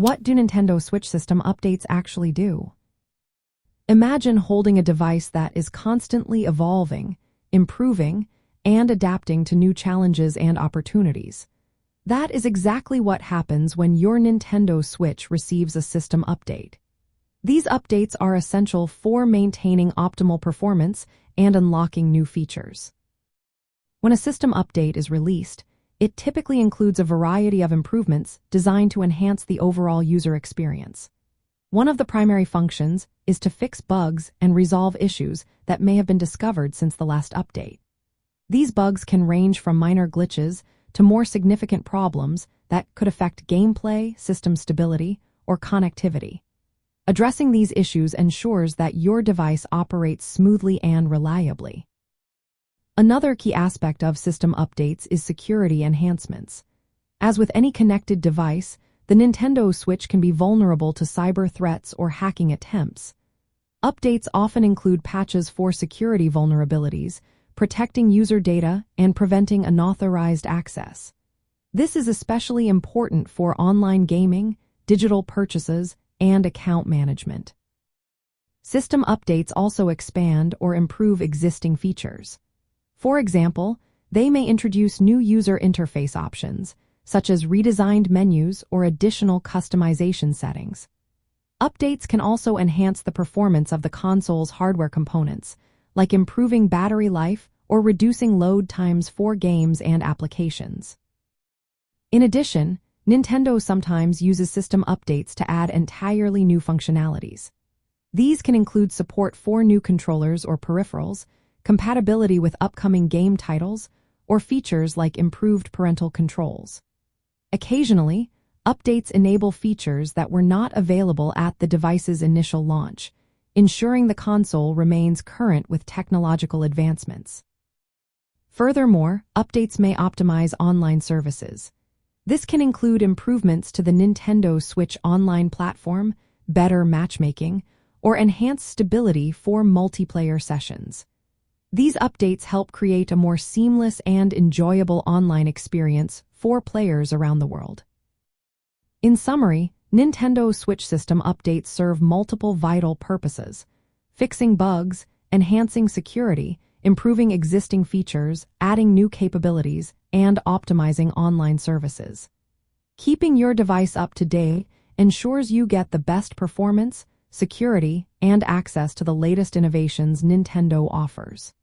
What do Nintendo Switch system updates actually do? Imagine holding a device that is constantly evolving, improving, and adapting to new challenges and opportunities. That is exactly what happens when your Nintendo Switch receives a system update. These updates are essential for maintaining optimal performance and unlocking new features. When a system update is released, it typically includes a variety of improvements designed to enhance the overall user experience. One of the primary functions is to fix bugs and resolve issues that may have been discovered since the last update. These bugs can range from minor glitches to more significant problems that could affect gameplay, system stability, or connectivity. Addressing these issues ensures that your device operates smoothly and reliably. Another key aspect of system updates is security enhancements. As with any connected device, the Nintendo Switch can be vulnerable to cyber threats or hacking attempts. Updates often include patches for security vulnerabilities, protecting user data and preventing unauthorized access. This is especially important for online gaming, digital purchases, and account management. System updates also expand or improve existing features. For example, they may introduce new user interface options, such as redesigned menus or additional customization settings. Updates can also enhance the performance of the console's hardware components, like improving battery life or reducing load times for games and applications. In addition, Nintendo sometimes uses system updates to add entirely new functionalities. These can include support for new controllers or peripherals, compatibility with upcoming game titles, or features like improved parental controls. Occasionally, updates enable features that were not available at the device's initial launch, ensuring the console remains current with technological advancements. Furthermore, updates may optimize online services. This can include improvements to the Nintendo Switch online platform, better matchmaking, or enhanced stability for multiplayer sessions. These updates help create a more seamless and enjoyable online experience for players around the world. In summary, Nintendo Switch system updates serve multiple vital purposes: fixing bugs, enhancing security, improving existing features, adding new capabilities, and optimizing online services. Keeping your device up to date ensures you get the best performance, security, and access to the latest innovations Nintendo offers.